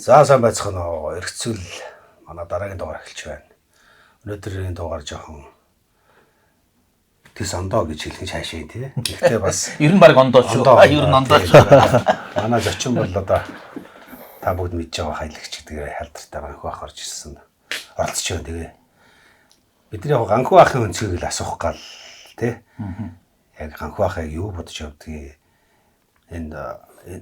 За сайн байцгаана уу. Эргэцүүл манай дараагийн дугаар эхэлж байна. Өнөөдрийн дугаар жоохон тэс ондоо гэж хэлэх шаашаа тий. Гэхдээ бас ер нь баг ондоо шүү. Ер нь ондоо шүү. Манай зочин бол одоо та бүгд мэдж байгаа хайлагч гэдэг халдвартай ганхуу ах орж ирсэн. Оролцож байна тэгээ. Бидний яг ганхуу ахын өнцгийг л асуух гал тий. Яг ганхуу ахыг юу бодож явдгийг энэ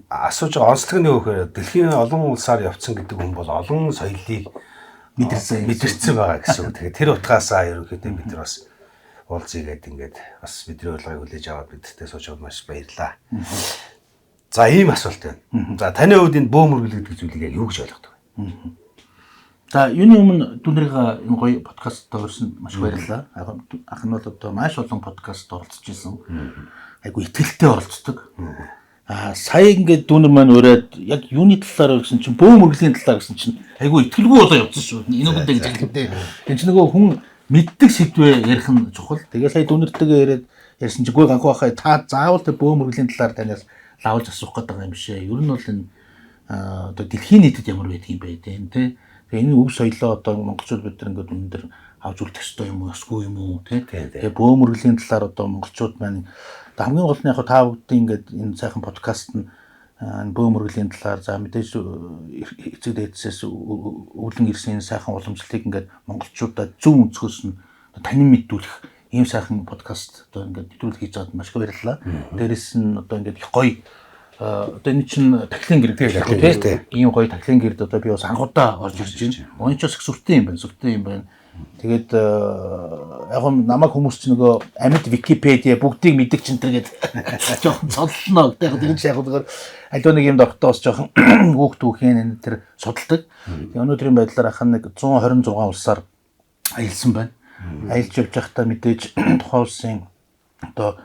асууж байгаа онцлог нь юу гэхээр дэлхийн олон улсаар явцсан гэдэг хүн бол олон соёлыг мэдэрсэн байгаа гэсэн үг. Тэгэхээр тэр утгаасаа ерөнхийдөө бид нар бас уулзъя гэдэг ингээд бас бидний урилгыг хүлээж аваад бидэртээ сууж аваад маш баярлалаа. За ийм асуулт байна. За таны хувьд энэ бөөмөргөл гэдэг зүйлийг яг юу гэж ойлгодог вэ? За юуны өмнө дүүнэрийнхээ энэ гоё подкаст орсон маш баярлалаа. Ах нь бол одоо маш олон подкаст оролцож ирсэн. Айгу итгэлтэй оролцдог. Сая ингээд дүүнер маань ураад яг юуны талаар гэсэн чинь бөөмөргөлийн талаар гэсэн чинь айгу итгэлгүй болоо явцсан шүү. Энэ үгэндээ гэж хэлэхдээ. Энд чинь нөгөө хүн мэддэг сэдвээ ярих нь чухал. Тэгээ сая дүүнэртэйгээ яриад ярьсан чинь гүй ганхуу ахаа та заавал тэ бөөмөргөлийн талаар танаас лавж асуух гэдэг юм шээ. Ер нь бол энэ одоо дэлхийн нийтэд ямар байдаг юм бэ тэ. Тэгээ энэ өв соёлоо одоо монголчууд бид нар ингээд өндөр авч үлдэх ёстой юм уу, ёсгүй юм уу тэ. Тэгээ бөөмөргөлийн талаар одоо монголчууд маань хамгийн гол нь яг та бүгдийн ингээд энэ сайхан подкаст нь бөөмөргөлийн талаар за мэдээж эцэг дээдсээс өвлөн ирсэн сайхан уламжлалыг ингээд монголчуудад зөв өнцгөөс нь танин мэдүүлэх ийм сайхан подкаст одоо ингээд нэвтрүүлэг хийж байгаад маш их баярлалаа. Дээрээс нь одоо ингээд их гоё одоо энэ чинь тахилын гэр гэдэг тийм ийм гоё тахилын гэрд одоо би бас анхудаа орж ирж байна. Оны ч бас сүртэй юм байна. Тэгээд яг намайг хүмүүс ч нөгөө амьд Википедиа бүгдийг мэддэг ч энэ төр гэдэг жоохон цоллоно. Тэгээд яг зүгээр аливаа нэг юмд орохдоо бас жоохон хүүхд түүхийн энэ төр судалдаг. Тэгээд өнөөдрийн байдлаар ах нэг 126 улсаар аялсан байна. Аялж явж байхдаа мэдээж тухайн улсын одоо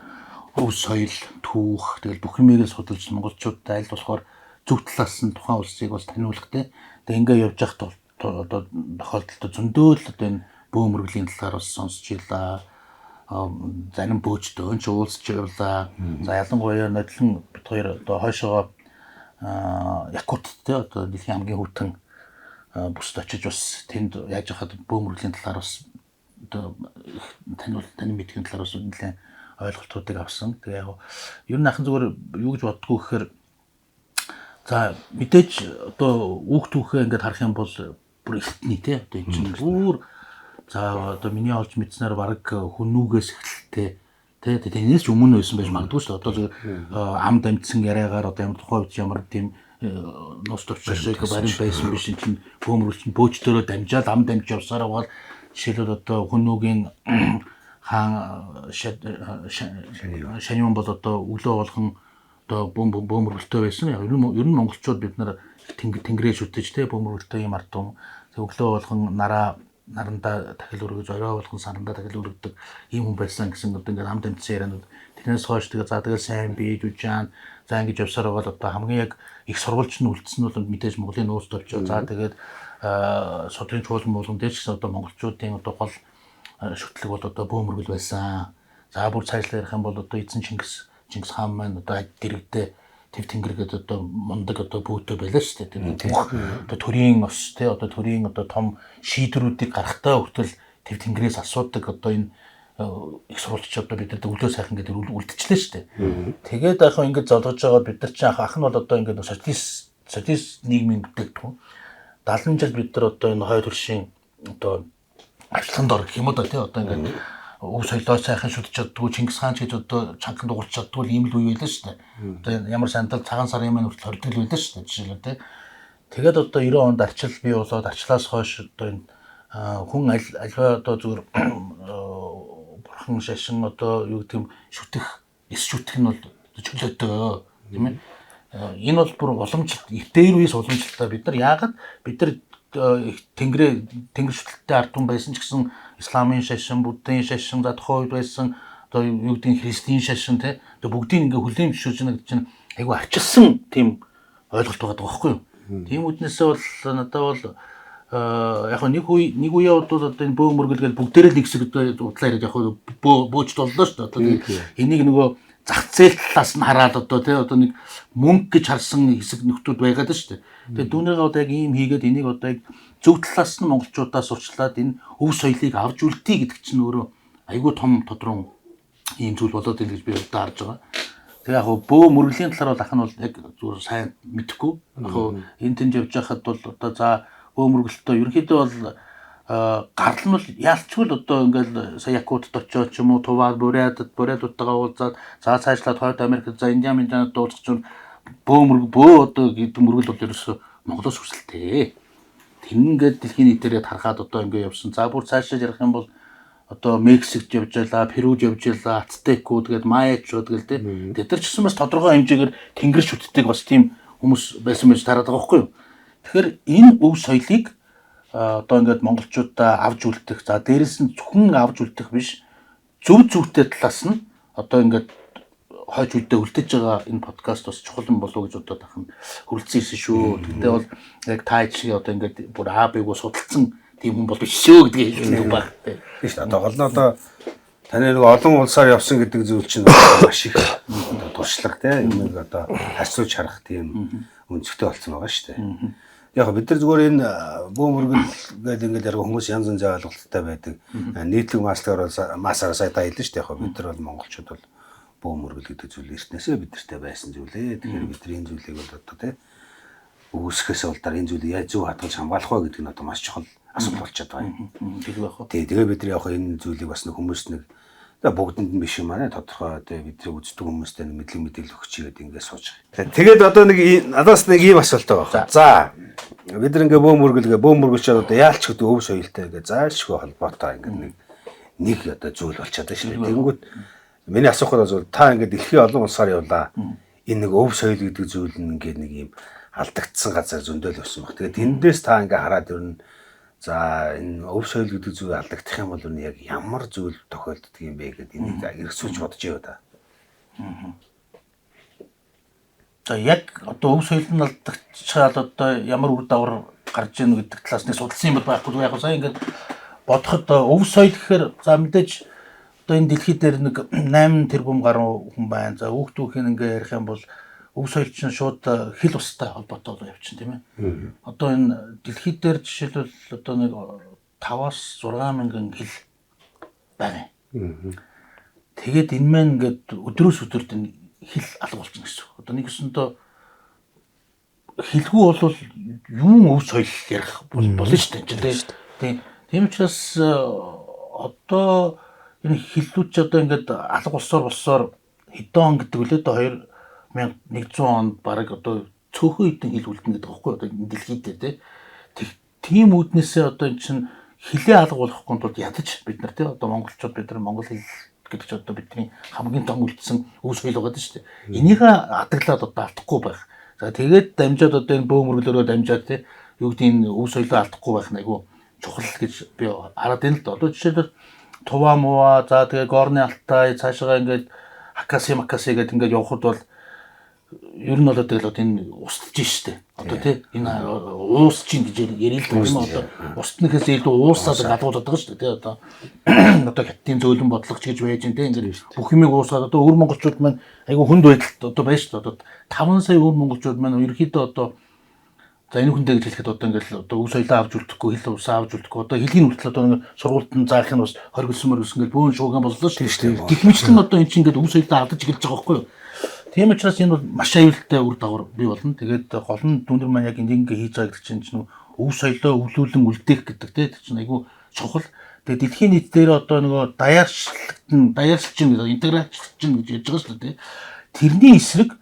өв соёл, түүх тэгэл бүх юмыг судалж монголчуудад аль болохоор зөв талаас нь тухайн улсыг бас таниулах те. Тэгээд ингээ явж байхдаа одоо тохиолдолд зөндөө л одоо энэ бөөмөргөлийн талаар бас сонсч илаа. Зарим бөөждөө ч уулзч явлаа. За ялангуяа нодлон бид хоёр одоо хойшоо Якутт те одоо дэлхийн хамгийн хүйтэн бүсд очиж бас тэнд яаж яхад бөөмөргөлийн талаар бас одоо танин мэдхийн талаар бас нэлээд ойлголтуудыг авсан. Тэгээ яг ер нь ахын зүгээр юу гэж боддгоо гэхээр за мэдээж одоо хүүхд түүхээ ингээд харах юм бол бүр ихтний те одоо энэ чинь бүр за одоо миний олж мэдснээр баг хүнүүгээс эхэлтэй те тэрнээс ч өмнө байсан байж магадгүй шүү дээ. Одоо зүгээр ам дамжсан яриагаар одоо ямар тухай үед ямар тийм нус төвчшиг барин байсан биш чинь бөөмөрч бөөчдөрөө дамжаад ам дамж явсараа бол жишээлбэл одоо хүнүүгийн хаан шаниун бол одоо өглөө болгон одоо бөөмөрөлтөө байсан. Ер нь монголчууд бид нар тэнгэрээ шүтэж те бөөмөрөлтөө юм ард том өглөө болгон наранда тахил өргөж орой болгон саранда тахил өргөдөг ийм хүн байсан гэсэн одоо ингээд ам дамжсан ярианууд тэрнээс хойш тэгээ за тэгэл сайн бийж үжаан за ингэж явсаар байгаа л одоо хамгийн яг их сурвалж нь үлдсэн нь бол мэдээж Монголын нууц төвчөө за тэгээд содрын чуулган болгон дээр ч гэсэн одоо монголчуудын одоо гол шүтлэг бол одоо бөөмөргөл байсан. За бүр цаашлаа ярих юм бол одоо эзэн Чингис хаан маань одоо дэрэгдээ тэв тэнгэргээд одоо мундаг одоо бөөтөө байлаа шүү дээ. Одоо төрийн ос те одоо төрийн одоо том шийдвэрүүдийг гаргахтаа хүртэл тэв тэнгэрээс асуудаг одоо энэ их сурвалжч одоо бид нар өглөө сайхан гэдэг үлдчихлээ шүү дээ. Тэгээд яг ингэж зодгож байгаа бид нар чинь ах нь бол одоо ингэ социалист нийгмийн бүтээгдэхүүн 70 жил бид нар одоо энэ хойд хөршийн одоо арчлаханд ор гэх юм уу те одоо ингэ өв соёлоо сайхан шүтж чаддгүй Чингис хаан ч гэж одоо чанхан дуурч чаддгүй ийм л үе байлаа шүү дээ. Одоо ямар сандал цагаан сарын маань хүртэл хордгол байлаа шүү дээ жишээлбэл те. Тэгээд одоо 90 онд арчил бий болоод арчлаас хойш одоо энэ хүн альва одоо зүгээр бурхан шашин одоо юу гэдэг юм шүтэх эс шүтэх нь бол чөлөөтэй тийм ээ. Энэ бол бүр уламжлалт дээр үеэс уламжлалтаа бид нар яагаад бид нар тэнгэр шүтэлтэй ард түмэн байсан ч гэсэн исламын шашин, буддын шашин, за тухайн үед байсан одоо юу гэдэг христийн шашин те одоо бүгдийг ингээ хүлээн зөвшөөрж байгаа гэж чинь айгу арчилсан тийм ойлголт байгаа байхгүй юу. Тийм үднээсээ бол надад бол яг нэг үе бол одоо энэ бөөмөргөл гэж бүгдээрээ л нэг хэсэг удлаа яриад яг бөөжд боллоо шүү дээ. Одоо энийг нөгөө зах зээл талаас нь хараад одоо тий одоо нэг мөнгө гэж харсан хэсэг нөхдүүд байгаад байна шүү дээ. Тэгээд түүнийг одоо яг ийм хийгээд энийг одоо яг зөв талаас нь монголчуудаас урьдчилаад энэ өв соёлыг авч үлдээ гэдэг чинь өөрөө айгүй том тодрон ийм зүйл болоод байна гэж би одоо харж байгаа. Тэгээ яг бөө мөргөлийн талаар бол ах нь бол яг зүгээр сайн мэдэхгүй. Яг энэ тэнд явж байхад бол одоо за бөө мөргөлтөө ерөнхийдөө бол гарал нь бол яалчгүй л одоо ингээл сая Якутд очиод ч юм уу Тувал Бурятуудтайгаа уулзаад за цаашлаад Хойд Америкт за Индианад уулзах чинь бөө одоо гэдэг мөргөл бол ерөөсөө Монголоос хүсэлтэй. Тингээд дэлхийн нийтээрээ харахад одоо ингээ явсан. За бүр цаашаа ярих юм бол одоо Мексикт явж байлаа, Перуд явж байлаа, Ацтекууд тэгээд Майячууд гэл тэ. Тэд нар ч гэсэн бас тодорхой хэмжээгээр тэнгэр шүтдэг бас тийм хүмүүс байсан байж тараад байгаа байхгүй юу. Тэгэхээр энэ өв соёлыг одоо ингээд монголчуудаа авж үлдэх. За дээрэс нь зөвхөн авж үлдэх биш. Зөв зүйтэй талаас нь одоо ингээд хойч үедээ үлдэж байгаа энэ подкаст бас чухал юм болов уу гэж бодоод ахын хүрэлцэн ирсэн шүү. Тэгтээ бол яг та шиг одоо ингээд бүр АБ-г судалсан тийм хүн бол биш шүү гэдгийг хэлсэн баг. Тийм шүү. Одоо гол нь одоо таны нэг олон улсаар явсан гэдэг зүйл чинь маш их одоо туршлага тийм нэг одоо харьцуулж харах тийм өнцгтэй болсон байгаа шүү дээ. Яг бид нар зүгээр энэ бөө мөргөл гэдэг ингээд яг хүмүүс янз янзын ойлголттой байдаг. Нийтлэг масаар сая та хэлсэн шүү дээ. Яг бид нар бол монголчууд бол бөө мөргөл гэдэг зүйл эртнээсээ бидэртэй байсан зүйлээ. Тэгэхээр бид нар энэ зүйлийг бол одоо тийм үүсгэхээс болдоор энэ зүйлийг яаж зөв хадгалж хамгаалах вэ гэдэг нь одоо маш чухал асуудал болчиход байгаа юм. Тийм байх уу. Тэгээ бид нар яг энэ зүйлийг бас нэг хүмүүс нэг бүгдэнд нь биш юм аа тодорхой одоо бидний үздэг хүмүүстэй нэг мэдээлэл өгч игээд ингээд сууж байгаа. Тэгээд одоо нэг надаас нэг ийм асуулт байгаа. За бид нар ингээд бөө мөргөлчөөд одоо яалч гэдэг өв соёлтой ингээд заашгүй холбоотой ингээд нэг одоо зүйл болчиход байна шүү дээ. Тэнгүүт миний асуух бол та ингээд дэлхийн олон улсаар явлаа. Энэ нэг өв соёл гэдэг зүйл нь ингээд нэг ийм алдагдсан газар зөндөөл өссөн баг. Тэгээд тэндээс та ингээд хараад ирнэ. За энэ өв соёл гэдэг зүйл алдагдах юм бол яг ямар зүйл тохиолддог юм бэ гэдэг энийг эргцүүлж бодож яваа да. За яг одоо өв соёл нь алдагдчихад одоо ямар үр дагавар гарч ийн гэдэг талаас нэг судалсан юм байхгүй яг сая ингээд бодоход өв соёл гэхээр за мэдээж одоо энэ дэлхий дээр нэг 8 тэрбум гаруй хүн байна. За хүүхдүүхийн ингээ ярих юм бол өв соёл чинь шууд хил устай холбоотой явчихна тийм ээ. Одоо энэ дэлхий дээр жишээлбэл одоо нэг 5-6 мянган хил байна. Тэгээд энэ маань ингээд өдрөөс өдөрт энэ хил алга болчихно гэсэн. Одоо нэг өсөндөө хилгүй бол юм өв соёл ярих болно шүү дээ. Тийм учраас одоо энэ хиллүүд ч одоо ингээд алга болсоор хэдэн он гэдэг үлээ одоо 2100 онд бараг одоо цөөхөн хэдэн хил үлдэнэ гэдэг байхгүй одоо дэлхийд тий. Тийм үүднээсээ одоо энэ чинь хилээ алга болохгүй тулд ядаж бид нар тий одоо монголчууд бид нар монгол хэл гэдэг чинь одоо бидний хамгийн том үлдсэн өв соёл байгаа шүү дээ. Энийг хадгалаад одоо алдахгүй байх. За тэгээд дамжаад одоо энэ бөө мөргөлөөрөө дамжаад тий юу гэдэг энэ өв соёлоо алдахгүй байх нь айгүй чухал гэж би хараад байна л да. Одоо жишээлбэл Тува мууа за тэгээ Горны Алтай цаашаа ингээд Хакаси гэдэг ингээд явхад бол ер нь бол тэгэл одоо энэ устж штэ. Одоо тий энэ уус чинь гэж ярил л юм одоо устнахээс илүү уусаад гадуулдаг штэ тий одоо хятадын зөөлөн бодлогч гэж байж дээ ингээд бүх юмыг уусгаад одоо өвөр монголчууд маань айгүй хүнд байдалд одоо байна штэ. Одоо 5 сая өвөр монголчууд маань ерөөхдөө одоо за энэ хүндээ гэж хэлэхэд одоо ингээд одоо өв соёлоо авч үлдэхгүй хил усаа авч үлдэхгүй одоо хэлгийн хүртэл одоо ингээд сургуультанд заах нь бас хоригдсан ингээд бөөн шууган боллоо шүү дээ. Гэвчлэн одоо эн чинь ингээд өв соёлоо алдаж эхэлж байгаа байхгүй юу? Тийм учраас энэ бол маш аюултай үр дагавар бий болно. Тэгээд гол нь дүнэр маань яг ингэ хийж байгаа гэдэг чинь өв соёлоо өвлүүлэн үлдээх гэдэг тийм айгүй чухал. Тэгээд дэлхийн нийт дээр одоо нөгөө даяарчлалчин интеграцчлалчин гэж ярьж байгаа шүү дээ. Тэрний эсрэг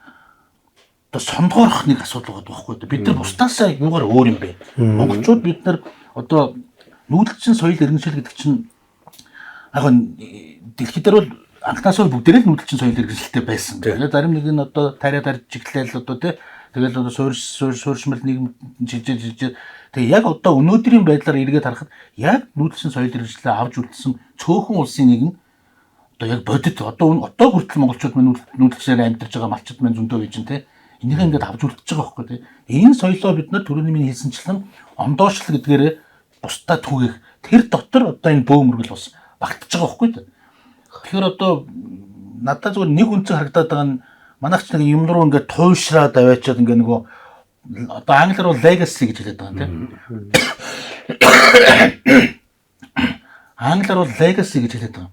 одоо сондгоорох нэг асуудал байгаа байхгүй. Бид нар бусдаасаа юугаар өөр юм бэ? Монголчууд бид нар одоо нүүдэлчин соёл иргэншил гэдэг чинь яг дэлхийд дээр бол анхнаасаа бүгдээрээ л нүүдэлчин соёл иргэншилтэй байсан. Тэгээд зарим нэг нь одоо тариа тарж чиглэлэл одоо тэгэл одоо суурьшмал нийгэм жижиг тэгээ яг одоо өнөөдрийн байдлаар эргээд харахад яг нүүдэлчин соёл иргэншилээ авч үлдсэн цөөхөн улсын нэг нь одоо яг бодит одоо хүртэл монголчууд маань нүүдэлчээр амьдарч байгаа малчид маань зөндөө байж байна те. Энийг ингээд авч үлдчихэж байгаа байхгүй те. Энэ соёлоо бид нар түрүүний миний хэлсэнчлэн ондоошлол гэдгээрээ бусдаа түгээх тэр дотор одоо энэ бөө мөргөл бас багтаж байгаа байхгүй те. Тэгэхээр одоо надад зүгээр нэг үнцэн харагдаад байгаа нь манайх ч нэг юм руу ингээд туйшраад аваачаад ингээд нөгөө одоо англиар бол legacy гэж хэлээд байгаа юм тийм. Англиар бол legacy гэж хэлээд байгаа.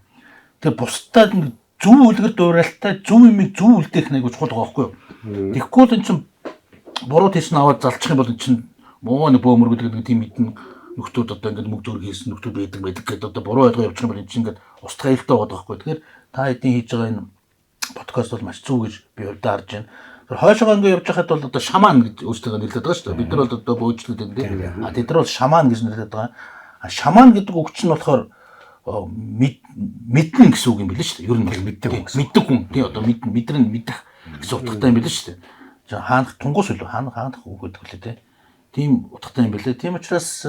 Тэгээ бусдад зөв үлгэр дуурайлттай зөв юмыг зөв үлдээх нэг чухал байгаа байхгүй юу? Тэгэхгүй л эн чинь буруу тийш нь аваад залчих юм бол эн чинь муу нэг бөөмөргөл гэдэг тийм мэднэ нөхдүүд одоо ингээд мөг зөрг хийсэн нөхдүүд байдаг гэдэг одоо буруу ойлгоо явуулчих юм бол эн чинь ингээд устгах аюултай байгаа байхгүй. Тэгэхээр та хэдийн хийж байгаа энэ подкаст бол маш зөв гэж би хувьдаа харж байна. Хойшоо ингээд явж байхад бол одоо шаман гэж өөрсдөө нэрлэдэг байгаа шүү дээ. Бид нар бол одоо бөөжлөд энэ тийм. А тэд нар бол шаман гэж нэрлэдэг байгаа. А шаман гэдэг үг чинь болохоор мэднэ гэсэн үг юм билээ шүү дээ. Ер нь мэддэг хүн тий одоо мэдрэн мэдэх гэсэн утгатай юм билээ шүү дээ. За хаанах тунгуус үлээ хаанах үг гэдэг үлээ тий. Тийм утгатай юм билээ. Тийм учраас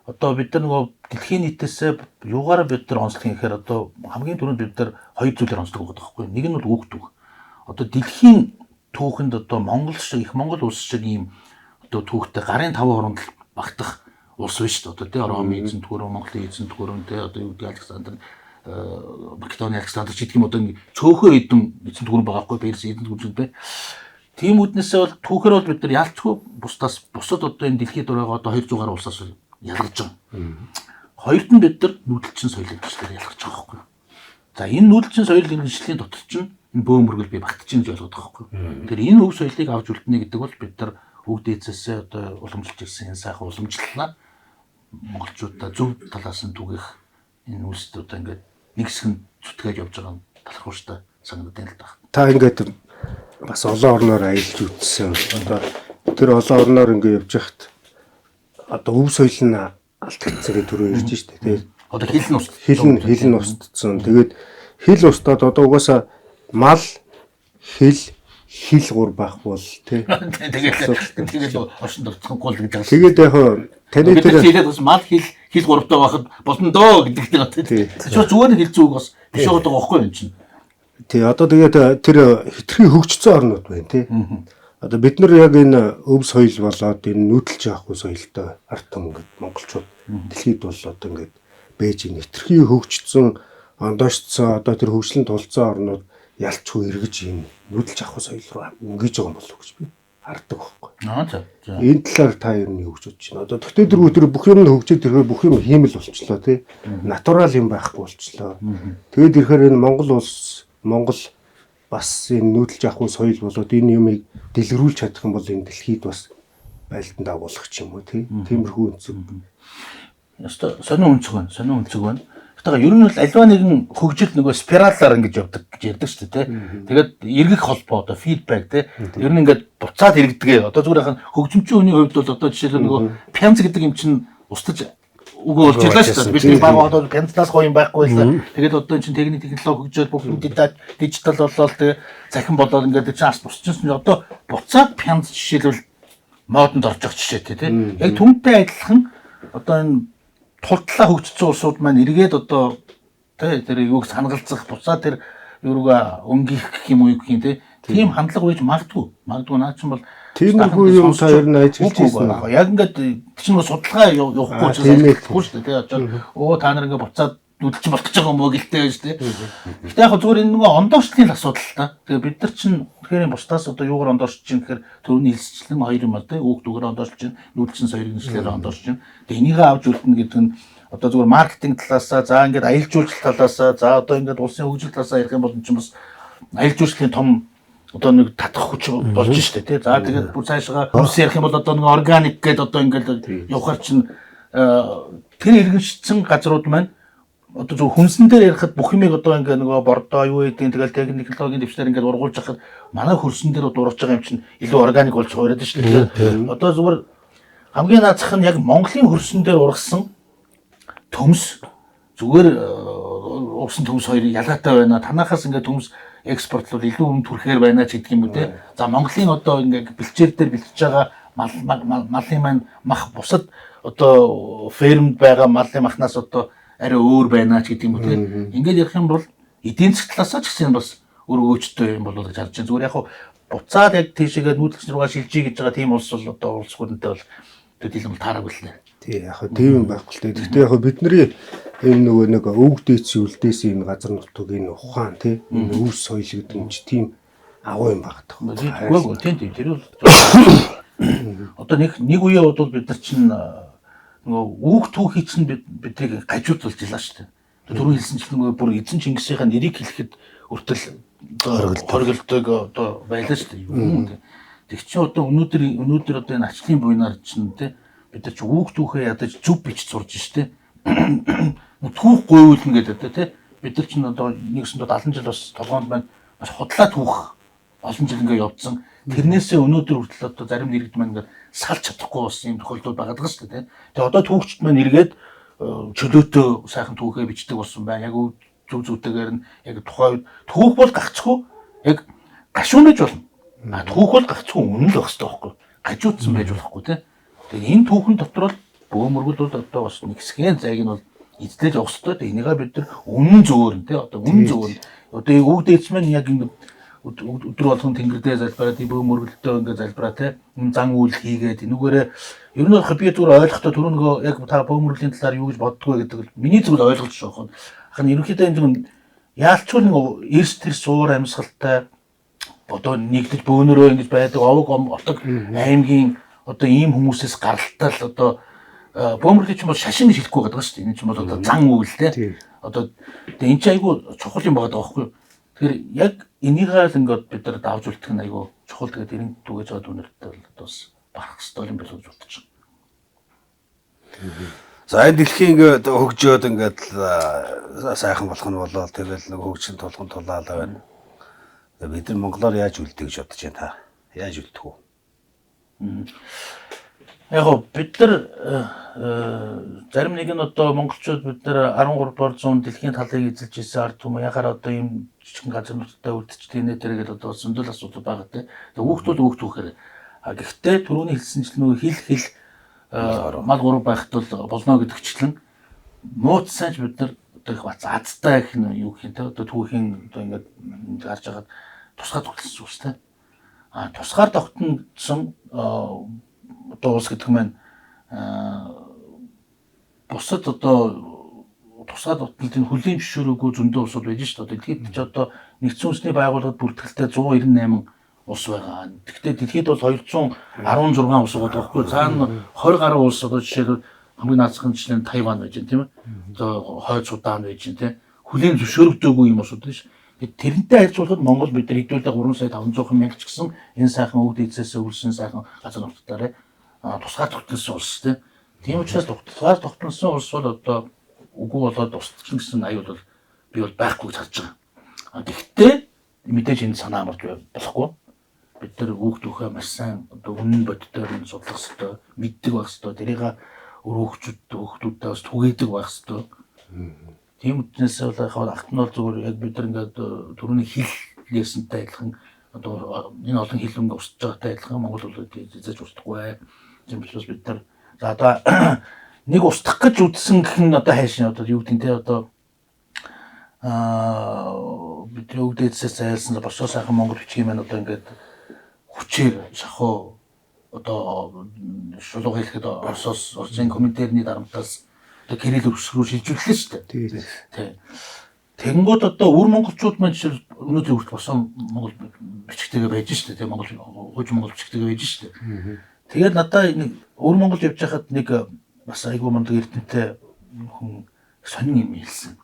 одоо бид нар нөгөө дэлхийн нийтээс юугаараа бид нар онцлог гэхээр одоо хамгийн түрүүнд бид нар хоёр зүйлээр онцлог байгаа байхгүй. Нэг нь бол үг түүх. Одоо дэлхийн түүхэнд одоо Монгол шиг их Монгол улс шиг ийм одоо түүхтэй гарын 5 хоронд багтах улс биш шүү дээ. Одоо тий Ромын эзэн түүхөр, Монголын эзэн түүхөр тий одоо юу гэдэг Александр Македоны Александр ч гэдэг юм одоо цөөхөн эдэн эзэн түүхөр байгаа байхгүй Перс эзэн түүхүүд бай. Тийм үднээсээ бол түүхээр бол бид нар ялцгүй бусдаас бусад одоо энэ дэлхийд байгаа одоо 200 гаруй улсаас ялгарч байгаа. Хоёрт нь бид нар нүүдэлчин соёлын гэрчлэлээр ялгарч байгаа байхгүй. За энэ нүүдэлчин соёлын гэрчлэлийн дотор чинь энэ бөөмөргөл би багтчихин гэж ойлгоод байгаа байхгүй. Тэгэхээр энэ өв соёлыг авч үлдэнэ гэдэг бол бид нар бүгд эзэсээ одоо уламжилж ирсэн энэ сайхан уламжлалаа монголчуудаа зөв талаас нь түгэх энэ үйлсдүүд ингээд нэг хэсэг нь зүтгэж явж байгаа нь талархууштай санагдана л да. Та ингээд бас олон орноор аялж үзсэн. Одоо тэр олон орноор ингээд явж хахад одоо өв соёл нь алдагдсан төрөө ирж штэ тий. Одоо хил нь устдсан. Тэгээд хил устдаад одоо угаасаа мал хил гур байх бол тий. Тэгээд оршин дурцсангүй л гэж байгаа. Тэгээд яг таны тэр хэлээд бас мал хил гуравтай байхад болно доо гэдэг тийм тий. Зөв зүгээр нь хил зүг бас биш байгаа байхгүй юм чинь. Тий одоо тэгээд тэр хитрхи хөгжсөн орнууд байна тий. Одоо бид нар яг энэ өв соёл болоод энэ нүүдэлж явахгүй соёлтой ард түмэн ингээд монголчууд дэлхийд бол одоо ингээд бэж ин хитрхи хөгжсөн ондоошцсон одоо тэр хөгжлөнд тулцсан орнууд ялчгүй эргэж юм нүүдэлж авахгүй соёл руу өнгөж байгаа юм болов гэж би хардаг байхгүй. За. Энэ талаар та ер нь юу гэж бодож байна? Одоо тэгтээ тэр бүх юм хөгжөөд ирэхээр бүх юм хиймэл болчихлоо тий. Натурал юм байхгүй болчихлоо. Тэгээд ирэхээр энэ Монгол улс Монгол бас энэ нүүдэлж авахгүй соёл болоод энэ юмыг дэлгэрүүлж чадах юм бол энэ дэлхийд бас байлдан дагуулах ч юм уу тий. Тиймэрхүү өнцөг. Яста сонин өнцөг байна. Гэтэ ер нь бол альва нэгэн хөгжил нөгөө спиралаар ингэж явдаг гэж ярьдаг шүү дээ тий. Тэгээд эргэх холбоо одоо фидбек тий. Ер нь ингээд буцаад эргэдэг. Одоо зүгээр хаа хөгжимчин хүний хувьд бол одоо жишээлбэл нөгөө пянз гэдэг юм чинь устж үгүй болж илаа шүү дээ. Бидний баг одоо пянзнаас гоё юм байхгүй л. Тэгээд одоо чинь техник технологи хөгжөөд бүх юм дижитал болоод тэгээ захин болоод ингээд чинь ас бусчихсан. Одоо буцаад пянз жишээлбэл модонд орж байгаа жишээтэй тий. Яг түнтэй адилхан одоо энэ тултлаа хөгжсөн улсууд маань эргээд одоо тэр юуг санагалцах буцаад тэр юугаа өнгөх гэх юм уу гэх юм тий. Тийм хандлага үйж магадгүй наа чинь бол тиймэрхүү юм саяар нь ажиллаж ирсэн. Яг ингээд чинь судалгаа явахгүй ч гэсэн шүү дээ тий. Та нар ингээд буцаад нүдэлчин болох гэж байгаа юм уу гэлтэй шүү дээ. Гэтэ яг зүгээр энэ нөгөө ондоорчлын асуудал та. Тэгээ бид нар чинь тэгэхээр бусдаас одоо юугаар ондоорч чинь гэхээр төрөний хэлсчлэн хоёр юм аа тий. Үг дүгээр ондоорч чинь нүдэлчин соёлын нэшлэлээр ондоорч чинь. Тэгээ энийгээ авч үлдэнэ гэдэг нь одоо зүгээр маркетинг талаасаа за ингээд аялал жуулчлал талаасаа за одоо ингээд улсын хөгжил талаасаа ярих юм бол чинь бас аялал жуулчлалын том одоо нэг татах хүч болж штэ тий. За тэгээд бүр цаашгаа хөрс ярих юм бол одоо нэг органик гэдэг одоо ингээд явахаар чинь тэр иргэншсэн газрууд маань одоо зөв хүнсэн дээр ярихад бүх юмыг одоо ингээд нөгөө бордоо юу гэдэг тэгэл технологийн дэвшлэр ингээд ургуулж хахад манай хөрсөн дээр дурж байгаа юм чинь илүү органик болж хуураад штэ тий. Одоо зүгээр хамгийн наацх нь яг Монголын хөрсөн дээр ургасан төмс зүгээр ургасан төмс хоёр ялгаатай байна. Танахаас ингээд төмс экспортлол илүү өмнө түрэхээр байна ч гэдэг юм үү те. За Монголын одоо ингээд бэлчээр дээр бэлтэж байгаа малын маань мах бусад одоо фермд байгаа малын махнаас одоо арай өөр байна ч гэдэг юм үү те. Ингээд ярих юм бол эдийн засгийн талаас ч гэсэн бас өргөөжтэй юм болоо гэж харж байна. Зүгээр яг буцаад яг тийшээгээ нүүдэлч рүүгээ шилжиж гэж байгаа тийм улс бол одоо улс хүнтэй бол төдийлөн таараагүй л нэ. Тий яг тийм юм байхгүй л дээ. Гэхдээ яг бидний энэ нөгөө нэг өвөг дээдсийн үлдээсэн энэ газар нутаг энэ ухаан тий энэ өвс соёл гэдэг юм чи тийм агуу юм багт. Тэгвэл тийм тэр бол одоо нэг үе бодвол бид нар чинь нөгөө үүх түүхий чинь биднийг гажуудулж илаа шүү дээ. Түрүү хэлсэнчлэн нөгөө бүр эзэн Чингисийн нэрийг хэлэхэд хүртэл хоригддог одоо байлаа шүү дээ. Тэг чи одоо өнөөдөр одоо энэ ачлын буйнаар чинь те бид нар чи үүх түүхээ ядаж зөв бич сурж штэ. Түүх гуйлна гэдэг те бид нар чинь одоо 1970 жил бас толгоонд байна бас худлаа түүх олон жил ингээ явцсан. Тэрнээсээ өнөөдөр хүртэл одоо зарим нэрэгд маань ингээ салж чадахгүй бас юм тохиолдол байгаа даа шүү дээ. Тэгээ одоо түүхчд маань эргээд чөлөөтөө сайхан түүхээ бичдэг болсон байна. Яг зөв зүйтэйгээр нь яг тухайн түүх бол гагцгүй яг гашуун байж болно. А түүх бол гагцгүй үнэн л байх хэрэгтэй байхгүй. Гажуудсан байж болохгүй те. Тэгээ энэ түүхэн дотор бол бөөмөргөл бол одоо бас нэг хэсгийн зайг нь бол эзлэж явах хэрэгтэй. Тэгээ энийгээ бид нар үнэн зөвөр нь те одоо үнэн зөвөр. Одоо өвөг дээдс маань яг ингэ өдөр болгон тэнгэрдээ залбираад бөөмөргөлтөө ингэ залбираа те энэ зан үйл хийгээд энүүгээрээ ер нь би зүгээр ойлгохдоо түрүү нөгөө яг та бөөмөргөлийн талаар юу гэж боддгоо гэдэг миний зүйл ойлголт шүү. Хань ерөнхийдөө энэ яалчгүй нэг эрс тэр суур амьсгалтай одоо нэгдэж бөөнөрөө ингэж байдаг овог отог аймгийн одоо ийм хүмүүсээс гаралтал одоо бөөмөргөлийн чинь бол шашин гэж хэлэхгүй байгаа шүү дээ. Энэ чинь бол одоо зан үйл те. Одоо тэгээ энэ чинь айгүй чухал юм байгаа байхгүй юу? Тэгэхээр яг энийгээ л ингээд бид нар давж үлдэх нь айгүй чухал. Тэгээд энэ түгэж байгаа дүнэртэй бол бас барах хэрэгтэй юм болов уу гэж бодож байна. За энэ дэлхийн ингээд хөгжөөд ингээд сайхан болох нь болоо тэгэл нэг хөгжин тулгын тулаалаа байна. Бид нар монголоор яаж үлдэх гэж бодож байна та? Яаж үлдэх вэ? Яг бид нар зарим нэг нь одоо монголчууд бид нар 13 дугаар зуун дэлхийн талыг эзэлж ирсэн ард түмэн яхаар одоо ийм жижигхэн газар нутагтай үлдчихтэй нэ тэргээд одоо зөндөл асуудал байгаа те. Тэгээ хүүхдүүд хүүхд түүхээр. А гэхдээ түрүүний хэлсэнчлэн нөгөө хил мал гурав байхад бол болно гэдэгчлэн нууц сайж бид нар одоо их бац азтай гэх нь юу гэх юм те одоо түүхийн одоо ингээд гарч хагаад тусгаар тогтсон үстэй. А тусгаар тогтсон одоо ус гэдэг маань бусад одоо тусгаад тогтнолтын хөлийн зөвшөөрөөгүй зөндөө усуд байж шүү дээ. Дэлхийд ч одоо нэгдсэн үндэсний байгууллагад бүртгэлтэй 198 ус байгаа. Гэхдээ дэлхийд бол 216 ус байгаа байхгүй. Цаана 20 гаруй улс одоо жишээлбэл хамгийн наацхан жишээ нь Тайван байж байна тийм ээ. Одоо Хойд Судан байж байна тийм. Хөлийн зөвшөөрөгдөөгүй юм усуд биш. Тэрнтэй харьцуулахад Монгол бид нар хэдүүлээ 3,500,000 ч гэсэн энэ сайхан өвд эзэсээ үлсэн сайхан газар нутгаараа тусгаар тогтносон улс тийм учраас тусгаар тогтносон улс бол одоо үгүй болоод устчин гэсэн аюул бол би бол байхгүй гэж харж байгаа. Гэхдээ мэдээж энэ санаа амарч болохгүй. Бид нар хүүхдүүхээ маш сайн одоо үнэн бодитоор нь судлах хэрэгтэй, мэддэг байх хэрэгтэй. Тэрийг хүүхдүүдтэй бас түгээдэг байх хэрэгтэй. Тийм үтнээс бол яг агт нь бол зүгээр яг бид нар ингээд түрүүний хэл лээсэнтэй адилхан одоо энэ олон хэл өнгө устж байгаатай адилхан Монгол бол зэзэж устдахгүй. Тийм учраас бид нар за одоо нэг устгах гэж үтсэн гэх нь одоо хайшин одоо юу гэдэг нь те одоо бид өвдөдсээс зайлсан босоо сайхан Монгол бичгийн маань одоо ингээд хүчээр шахуу одоо шулуу хэлэхэд Орсын комментарийн дарамтаас одоо гэрэл өвсгөө шилжүүллээ шүү дээ. Тийм. Тэнгууд одоо өвөр монголчууд маань жишээл өнөөдөр хүртэл босоо Монгол бичгтэйгээ байж шүү дээ. Тийм Монгол хуучин Монгол бичгтэйгээ байж шүү дээ. Тэгээд надад нэг өвөр Монгол явж байхад нэг бас айгүй мундаг эрдэнэтэй хүн сонин юм хэлсэн.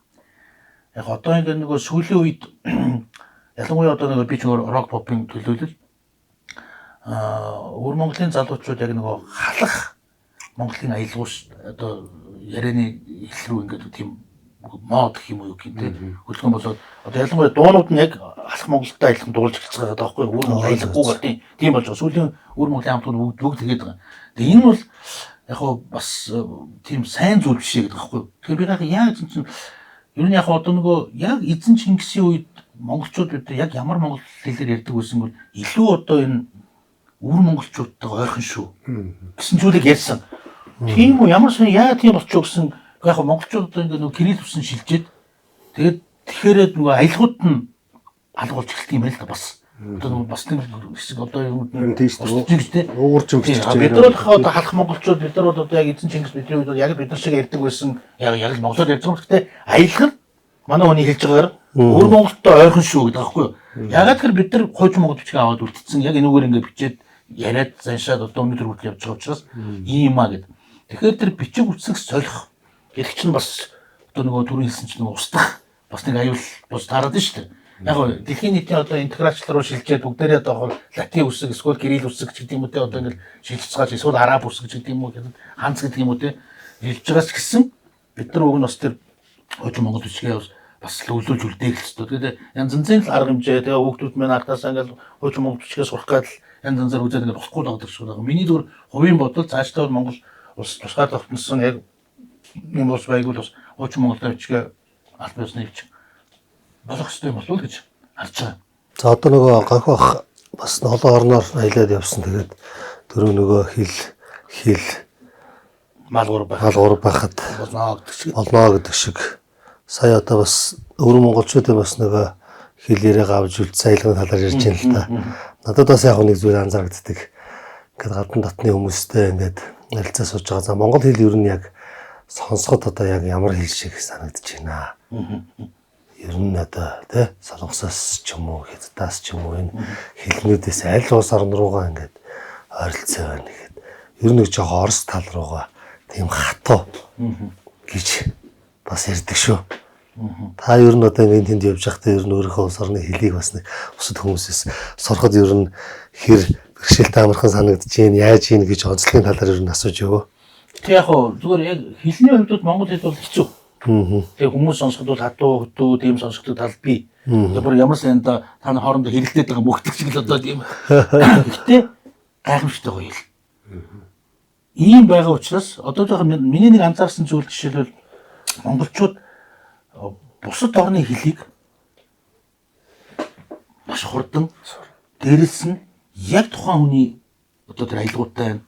Яг одоо ингээд нөгөө сүүлийн үед ялангуяа одоо нөгөө би ч рок попын төлөөлөл өвөр Монголын залуучууд яг нөгөө халах Монголын аялгауш одоо ярианы хэл рүү ингээд тийм мод гэх юм уу гэх юм те хөлгөн болоод одоо ялангуяа дуунууд нь яг алах Монголтай айлхан дуулж эхэлж байгаа даахгүй өвөр Монгол аялахгүй тийм болж байгаа. Сүүлийн өвөр Монголын хамтууд бүгд тэгээд байгаа. Тэгээ энэ бол яг бас тийм сайн зүйл биш гэдэг байхгүй. Тэгэхээр би яг чинь ер нь яг одоо нөгөө яг эзэн Чингисийн үед монголчууд бид яг ямар монгол хэлээр ярьдаг байсан бол илүү одоо энэ өвөр монголчуудтай ойрхон шүү гэсэн зүйлийг ярьсан. Тийм үү ямар сони яа тийм болчихоо гэсэн яг монголчууд одоо ингээ нөгөө кирилл үсэн шилжээд тэгээд тэгэхээр нөгөө аялгууд нь алгуулж эхэлт юм байл та бас. Одоо бас нэг хэсэг одоо юм тийш тийм уурчин бичиж бид нар бол одоо халах монголчууд бид нар бол одоо яг эзэн Чингис бидний үед яг бид нар шиг ярьдаг байсан яг л монголоор ярьж байгаа гэхдээ аялах нь манай хүний хэлж байгаагаар өр монголтой ойрхон шүү гэдэг аахгүй юу. Ягаад гэхээр бид нар хуучин монгол бичиг аваад үлдсэн яг энэгээр ингээд бичээд яриад заншаад одоо өнөөдөр хүртэл явж байгаа учраас ийм аа гэдэг. Тэгэхээр тэр бичиг үсэг солих гэдэг чинь бас одоо нөгөө түрүү хэлсэн чинь устдах бас нэг аюул бас таарад нь шүү дээ. Яг нь дэлхийн нийтийн одоо интеграцлал руу шилжээд бүгдээрээ одоо латин үсэг эсвэл кирилл үсэг гэдэг юм уу те одоо ингээд шилжчихэж эсвэл араб үсэг гэдэг юм уу гэдэг ханц гэдэг юм уу те шилжиж байгаас гэсэн бид нар уг нь бас тэр хуучин монгол бичгээ бас өвлүүлж үлдээх хэрэгтэй. Тэгээд янз янзын арга хэмжээ тэгээ хүүхдүүд маань анхнаасаа ингээд хуучин монгол бичгээ сурах гэдэг янз янзаар үзээд ингээд болохгүй байгаа шиг байна. Миний зүгээр хувийн бодол цаашдаа Монгол улс тусгаар тогтносон яг юм ус байгуул бас хуучин монгол бичгээ аль биесний бичиг болох хэрэгтэй болов уу гэж харж байгаа. За одоо нөгөө ганхбах бас олон орноор аялаад явсан. Тэгээд дөрөв нөгөө хил Малгуур байхад болно гэдэг шиг сая одоо бас өвөр монголчуудын бас нөгөө хил яриаг авч үлд саялгын талаар ярьж байна л да. Надад бас яг нэг зүйл анзаарэгддэг. Ингээд гадны дотны хүмүүстэй ингээд ярилцаа сууж байгаа. За монгол хэл ер нь яг сонсоход одоо яг ямар хэл шиг санагдаж байна. Ер нь одоо тий солонгосоос ч юм уу хятадаас ч юм уу энэ хэлнүүдээс аль улс орн руугаа ингээд ойролцоо байна гэхэд ер нь нэг жоо орос тал руугаа тийм хатуу гэж бас ярьдаг шүү. Та ер нь одоо ингээд тэнд явж байхдаа ер нь өөрийнхөө улс орны хэлийг бас нэг бусад хүмүүсээс сурахад ер нь хэр бэрхшээлтэй амархан санагдаж байна, яаж ийн гэж онцлогийн талаар ер нь асууж өгөө. Тэг яг хоо зүгээр яг хэлний хувьд монгол хэл бол хэцүү. Тэгээ хүмүүс сонсоход бол хатуу хөтөө тийм сонсогддог тал бий. Тэгээ бүр ямар сайн та нар хоорондоо хэрэлдээд байгаа мөхтөг шиг л одоо тийм. Гэхдээ гайхамшигтай гоё хэл. Ийм байгаа учраас одоо жоохон миний нэг анзаарсан зүйл жишээлбэл монголчууд бусад орны хэлийг маш хурдан дээрээс нь яг тухайн хүний одоо тэр аялгаутай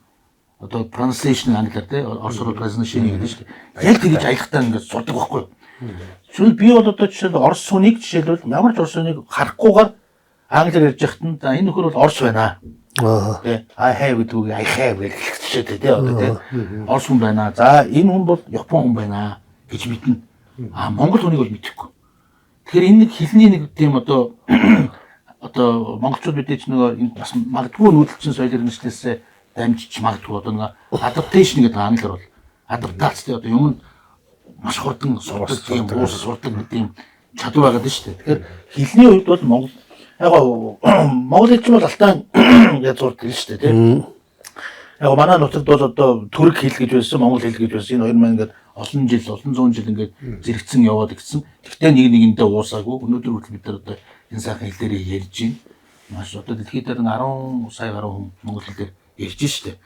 одоо pronunciation англиар те орсоор pronunciation гэдэг шүү дээ. Яг тэгж аялахтаа ингээд сурдаг байхгүй юу? Зөвхөн би бол одоо жишээл орс хүнийг жишээлбэл ямар ч орс хүнийг харахгүйгээр англиар ярьж яхад нь за энэ нөхөр бол орс байна. Тэ I have гэдэг I have гэх жишээтэй те одоо те орс хүн байна. За энэ хүн бол япон хүн байна гэж мэднэ. Монгол хүнийг бол мэдэхгүй. Тэгэхээр энэ нэг хэлний нэг тийм одоо монголчууд мэдээж нөгөө бас магадгүй нүүдэлчин соёл иргэншлээсээ дамжиж магадгүй одоо нэг adaptation гэдэг англиар бол адаптацтэй одоо юм маш хурдан сурдаг тийм уус сурдаг гэдэг юм чадвар байгаа шүү дээ. Тэгэхээр хэлний хувьд бол монгол монгол хэлч бол алтан яаж сурдаг шүү дээ тийм. Яг манай нутагт бол одоо түрэг хэл гэж байсан, монгол хэл гэж байсан. Энэ хоёр маань ингээд олон зуун жил ингээд зэрэгцэн яваад игдсэн. Гэхдээ нэг нэгэндээ уусаагүй. Өнөөдөр хүртэл бид нар одоо энэ сайхан хэл дээр ярьж байна. Маш одоо дэлхийд дээр 10 сая гаруй хүн монгол хэл дээр ярьж штэ.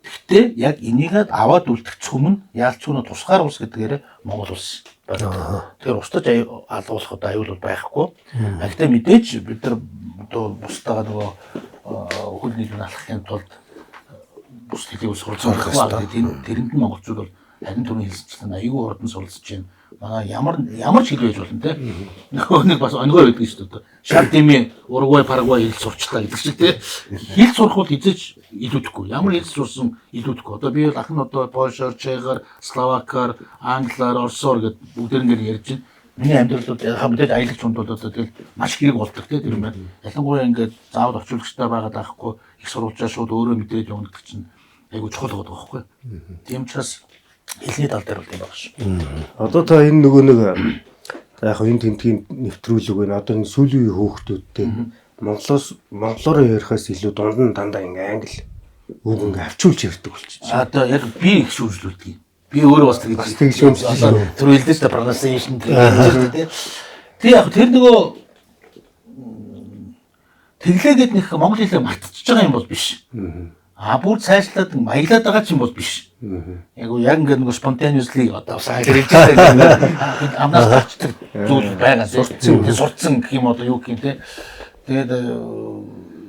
Гэхдээ яг энийг аваад үлдэх цөм нь яалчгүй тусгаар улс гэдгээр монгол улс байна. Тэгэхээр устдаж алгуулах одоо аюул бол байхгүй. Гэхдээ мэдээж бид нар одоо бусдаа нөгөө хөл нийлэн алхахын тулд бус хэлийг суралцах хэрэгтэй. Тэрэнд нь монголчууд бол харин түрүүний хэлсэнчлэн аюул хурдан суралцж байна. Манай ямар ч хэл байж болно те. Нөгөө нэг бас өнгөө байдаг шүү дээ. Шардими, Уругвай, Парагвай хэл сурчлаа гэдэг шиг те. Хэл сурах бол эзэж илүүдэхгүй. Ямар хэл сурсан илүүдэхгүй. Одоо би бол ахын одоо Польшоор, Чехаар, Словакаар, Англиар, Оросоор гэдэг бүгдээр ингээд ярьж байна. Миний амьдрал бол хамтдаа аялагч хүнд бол одоо тэгэл маш хэрэг болдог те тэр юм байна. Ялангуяа ингээд заавал орчуулагчтай байгаад байхгүй их сурвалжаа шууд өөрөө мэдрээд явна гэдэг чинь айгу чухал байдаг байхгүй. Тийм учраас хэлний тал дээр бол тийм байна шүү. Одоо та энэ нөгөө нэг яг энэ тентгийн нэвтрүүлэг байна. Одоо энэ сүүлийн үеийн хөөхтүүдтэй монголоор ярихаас илүү дунд нь дандаа ингээ англи үг ингээ авчулж ярьдаг болчихсон. Одоо яг би их шүүмжлүүлдэг. Би өөрөө бас тэгж шүүмжлүүлсэн. Тэр хэлдэж та pronunciation тийм. Тэг яг тэр нөгөө тэглээгээд нэг монгол хэлээ мартчихж байгаа юм бол биш. Бүр цаашлаад маяглаад байгаа ч юм бол биш. Яг ингээд нэг spontaneously одоо сайн хэлж байгаа амнаас гарчдаг зүйл байгаа. Сурцсан гэх юм одоо юу гэх юм те. Тэгээд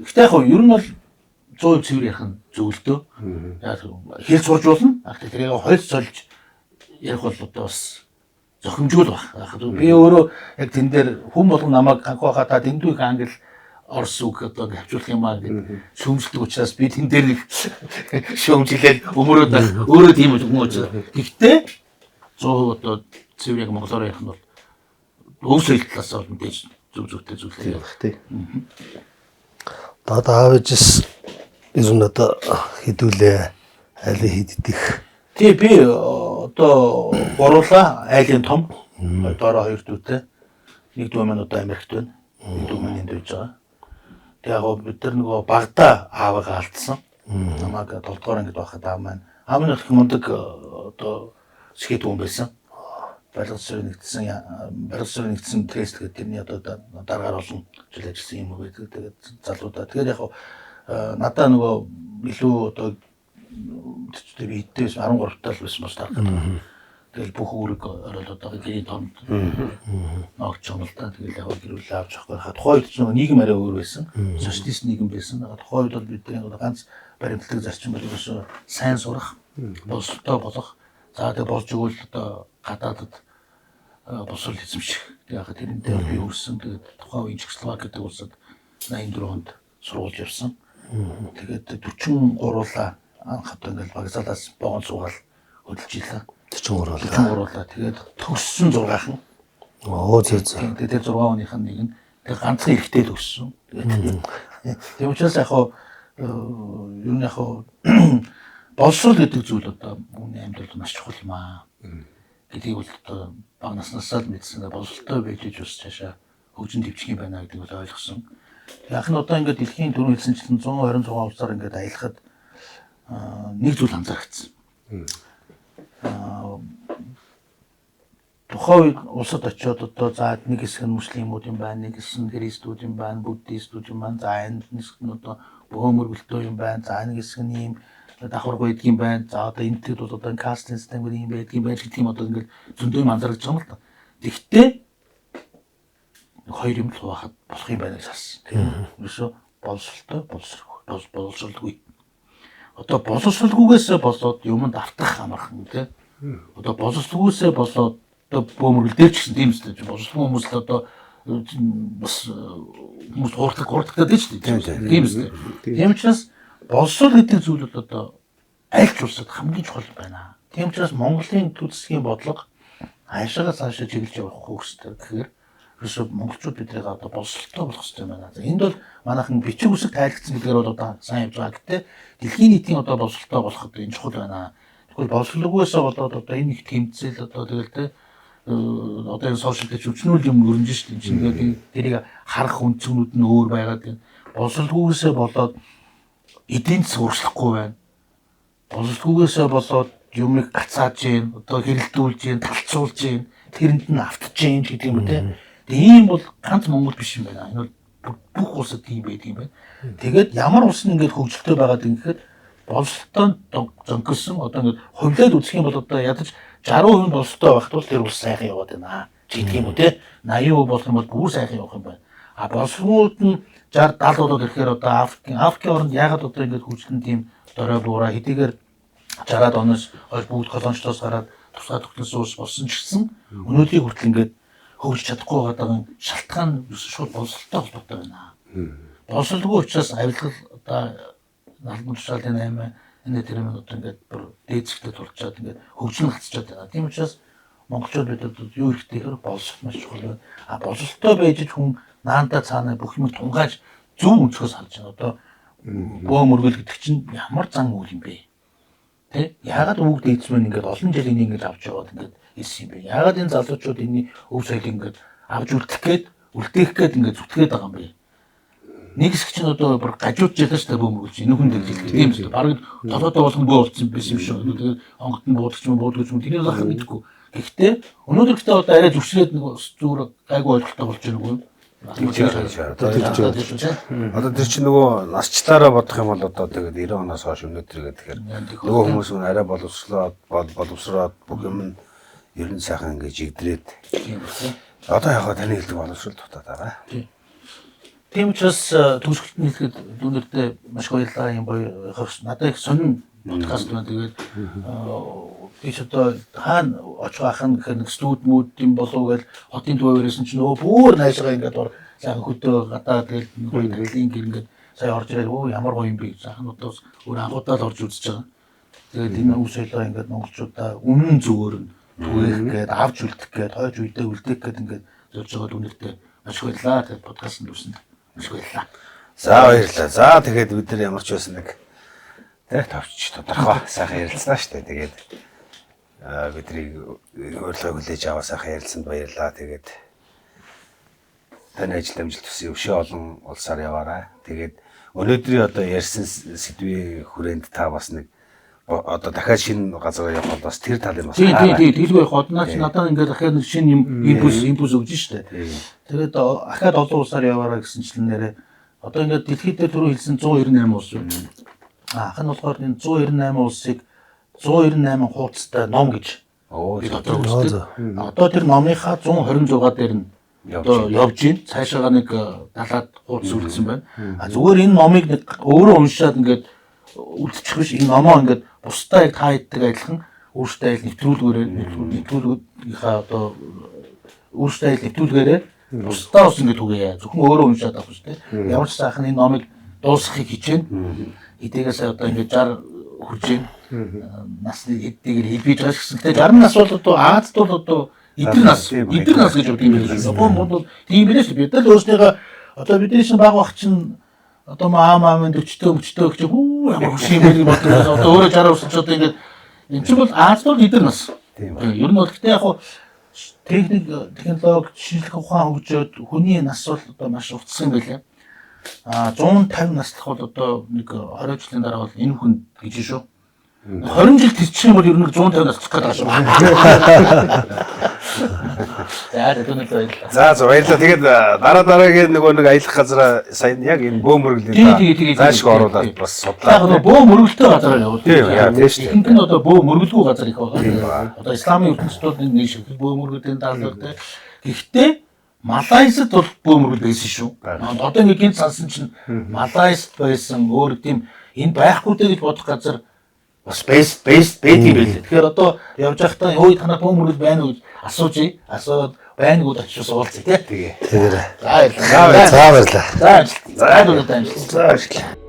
ихтэй яг ер нь бол 100% цэвэр ярих нь зөвлөдөө. Яг хэл сурж болно. Тэрийг хольж сольж ярих бол одоо бас зохимжгүй л баг. Би өөрөө яг тэн дээр хүн болгон намайг ганх байхаа та дэндүү их англи орс үг одоо хавчуулах юм аа гэж шүүмжлэх учраас би тэн дээр нэг шүүмжлээд өмөрөөд өөрөө тийм үг учраас гэхдээ 100% одоо цэвэр яг монголоор ярих нь бол өв соёл талаас бол мэдээж зүйтэй зүйлээ байх тий. Одоо аавчс ер нь одоо хідүүлээ айлын хиддих. тий би одоо гуруула айлын том доороо 2 дүүтэй. Нэг дүү маань одоо Америкт байна. Нэг дүү маань энд байж байгаа. Тэгээ яг бид нар нөгөө багада аавыгаа алдсан. Намайг 7 дугаар ангид байхад аав маань их мундаг одоо скет хүн байсан. Барилгын нэгдсэн тест гэдэг тэрний одоо дараагаар олон жил ажилласан юм уу гэдэг. Тэгээд залуудаа. Тэгээд яг надаа нөгөө илүү одоо би хэдээс 13 тал байсан бас таарах. Тэгэл бүх үүрэг ороод одоо гэрийн томд ногч юм л да. Тэгэл яг гэрүүл авч явах гэх. Тухайн үед ч нийгэм арай өөр байсан. Социалист нийгэм байсан. Тухайн үед бол бидний ганц баримтлагдаг зарчим бол ерөөсөө сайн сурах, боловсролтой болох. За тэгээ болж игэл одоо гадаадд босол эзэмших. Яг тэрнтэй би өрсөн. Тэгээд тухайн үеийн Чехословак гэдэг улсад 84 онд сургууль явсан. Тэгээд 43-уулаа анх одоо ингээл багцаалаас богоон суугаал хөдөлж ийлээ. 43-уулаа. Тэгээд төгссөн 6хан. Зөө. Тэгээд 6 оных нь нэг нь тэгээд ганцхан эрэгтэй төгссөн. Тэгээд учраас яг юу нэг боловсрол гэдэг зүйл одоо хүний амьдралд маш чухал юм аа. Гэдгийг бол одоо бага наснасаа л мэдсэн. Боловсролтой байж бас цаашаа хөгжин дэвчих юм байна гэдэг бол ойлгосон. Яг нь одоо ингээд дэлхийн дөрвөн хэлсэнчлэн 126 улсаар ингээд аялахад нэг зүйл анзаарчихсан. Тухайн үед улсад очиод одоо за нэг хэсэг нь муслимууд юм байна, нэг хэсэг нь христүүд юм байна, буддистүүд юм байна, за энэ хэсэг нь одоо бөөмөргөлтөө юм байна, за нэг хэсэг нь ийм давхаргүй байдаг юм байна. За одоо энэ төд бол одоо каст систем юм байдаг юм байна гэдэг юм одоо ингээд зөндөө юм анзаарч байгаа юм л та. Тэгэхдээ хоёр юм л хуваахад болох юм байна гэж харсан. Ерөөсөө боловсролгүй. Одоо боловсролгүйгээс болоод юмд автах амархан тий. Одоо боловсролгүйсээ болоод одоо бөөмөргөл дээр ч гэсэн тийм үстэй боловсролгүй хүмүүс л одоо бас хүмүүс хуурдаг гэдэг чинь тийм үстэй. Тийм учраас боловсрол гэдэг зүйл бол одоо аль ч улсад хамгийн чухал байна. Тийм учраас Монголын төсвийн бодлого хаашаа цаашаа чиглэж явах хэрэгтэй гэхээр ерөөсөө монголчууд биднийг одоо боловсролтой болох хэрэгтэй байна. Энд бол манайхан бичиг үсэг тайлгдсан гэдгээр бол одоо сайн явж байгаа. Гэтэ дэлхийн нийтийн одоо боловсролтой болох одоо энэ чухал байна. Тэгвэл боловсролгүйсээ болоод одоо энэ их тэмцэл одоо тэгэл тэ одоо энэ сошиал гэж өвчнүүл юм өрнөж шүү дээ. Ингээд тэрийг харах үнцгнүүд нь өөр байгаад боловсролгүйсээ болоод эдийн засаг урагшлахгүй байна. Боловсролгүйсээ болоод юмыг гацааж гин, одоо хэрэлдүүлж гин, талцуулж гин, тэрэнд нь автж гин гэдэг юм те. Тэгээ ийм бол ганц Монгол биш юм байна. Энэ бол бүх улсад тийм байдаг юм байна. Тэгээд ямар улс нь ингээд хөгжилтэй байгаад ингэхэд боловсролтой зөнгөсөн одоо ингээд хувьлаад үзэх юм бол одоо ядаж 60% боловсролтой байхад бол тэр улс сайхан яваад байна. Жийдэх юм уу те. 80% болох юм бол бүр сайхан явах юм байна. А боловсролууд нь 60 70 болоод ирэхээр одоо Африкийн оронд ягаад одоо ингэж хөгжлөн тийм дорой буураа хэдийгээр 60-аад оноос хойш бүгд колоничлоос гараад тусгай тогтносон улс болсон ч гэсэн өнөөдрийг хүртэл ингэж хөгжиж чадахгүй байгаа шалтгаан шууд боловсролтой холбоотой байна. Боловсролгүй учраас авилгал одоо налбан тушаалын 8 энэ тэр юм одоо ингэж бүр дээдсэгтэй тулчаад ингэж хөгжин хацчаад байна. Тийм учраас монголчууд бид одоо юу ихтэй хэр боловсрол маш чухал байна. А боловсролтой байж хүн наандаа цаанаа бүх юм тунгааж зөв өнцгөөс харж байна. Одоо бөөмөргөл гэдэг чинь ямар зан үйл юм бэ? Тэ? Яагаад бүгд эзмэн ингээд олон жилийн ингээд авч яваад ингээд ирсэн юм бэ? Яагаад энэ залуучууд энэ өв соёлыг ингээд авч үлдээх гээд ингээд зүтгээд байгаа юм бэ? Нэг хэсэг чинь одоо бүр гажууд жилээ шүү дээ бөөмөргөлж энэ хүн дээр жилдэг тийм шүү дээ. Бараг толгойтой болгон бөө болцсон байсан юм шүү. Тэгээд онгот нь буудагч юм тэрийг лахах мэдэхгүй. Гэхдээ өнөөдөр гэхдээ одоо арай зөвшрээд нэг зүгээр гайгүй ойлголттой болж байгаа юм. Одоо тэр чинь нөгөө насчлаараа бодох юм бол одоо тэгээд 90 оноос хойш өнөөдөр тэгэхээр нөгөө хүмүүс нь арай боловсроод бүх юм нь ер нь сайхан ингэж игдрээд одоо яг таны хэлдэг боловсрол дутаад байгаа. Тийм учраас төгсгөлт нь хэлэхэд дүнэртэй маш баярлалаа юм боё. Надад их сонин подкаст байна. Тэгээд ич одоо хаана очих ахын гэхээр нэг студ мүүд юм болов гэж хотын төвөөс чинь нөгөө бүр найшгаа ингээд сайхан хөдөө гадаа тэгэл гоё таглийн гэр ингээд сая орж ирээд өө ямар гоё юм бэ гэж анхнуудаас өөр анхудаа л орж үзэж байгаа. Тэгээд энэ үс солио ингээд монголчуудаа үнэн зөвөр нь түгээх гээд авч үлдэх гээд хойж үлдээ үлдэх гээд ингээд зорж байгаа үнэртэй маш их баярлаа. Тэгээд подкастт үүснэ. Маш их баярлаа. За баярлалаа. За тэгээд бид нар ямар ч байсан нэг тэг товч тодорхой сайхан ярилцлаа шүү дээ. Тэгээд бидний урилгыг хүлээж аваа сайхан ярилцсанд баярлалаа. Тэгээд таны ажил амжилт хүсье. Өвшөө олон улсаар яваарай. Тэгээд өнөөдрийн одоо ярьсан сэдвийн хүрээнд та бас нэг одоо дахиад шинэ газар явах бол бас тэр талын бас тий дэлгүүр ходнаач надад ингээд дахиад нэг шинэ импульс өгж штэ. Тэгээд дахиад олон улсаар яваарай гэсэнчлэн нэрээ одоо ингээд дэлхийд дээр түрүү хэлсэн 198 улс юм. Анх нь болохоор энэ 198 улсыг 198 хуудастай ном гэж дотор үздэг. Одоо тэр номынхаа 126 дээр нь одоо явж гин цаашаага нэг 70-аад хуудас үлдсэн байна. Зүгээр энэ номыг нэг өөрөө уншаад ингээд үлдчих биш энэ номоо ингээд бусдаа яг та хэддэг адилхан өөртөө айл нэвтрүүлгийнхаа одоо өөртөө айл нэвтрүүлгээрээ бусдаа ус ингээд түгээе. Зөвхөн өөрөө уншаад авах шүү дээ. Ямар ч сайхан энэ номыг дуусгахыг хичээнэ. Эдгээс одоо ингээд 60 хүрж гин насны эдгээр хэлбиж байгаа гэсэн. Гэтэ 60 нас бол одоо Азад бол одоо эдгээр нас гэж боддог юм байна. Японд бол тийм биш бид л өөрснийгөө одоо бидний шинэ баг бах чинь одоо маамын 40-төө гэж хүү ямар хөш юм бэ гэж боддог. Одоо өөрөө 60 өсч одоо ингээд энэ чинь бол Азад бол эдгээр нас. Тийм. Ер нь бол гэтээ яг технологи шинжлэх ухаан хөгжөөд хүний нас бол одоо маш уртсан байлаа. 150 наслах бол одоо нэг 20 жилийн дараа бол энэ хүн гэж шүү. 20 жил тисчих юм бол ер нь 150 наслах гэдэг юм шиг. За баярлалаа. Тэгээд дараагийн нөгөө нэг аялах газараа сайн яг энэ бөөмөргөлөө заашгүй оруулаад бас судлаа. Яг бөөмөргөлтэй газараар явуул. Тийм тийм шүү. Ихэнх нь одоо бөөмөргөлгүй газар их байгаа. Одоо исламын ертөнцид нэг шиг бөөмөргөлийн даалгавартай. Гэхдээ Малайзад бол бөөмөргөл байсан шүү. Одоо нэг гинт сансан чинь Малайзд байсан өөр тийм энэ байхгүй дээ гэж бодох газар бас бэст байдаг юм билээ. Тэгэхээр одоо явж байхдаа өө танаа бөөмөргөл байна уу гэж асууад байна уу гэж уулзъя тий. Тэгээ. За баярлалаа. За баярлалаа. За баярлалаа. За баярлалаа.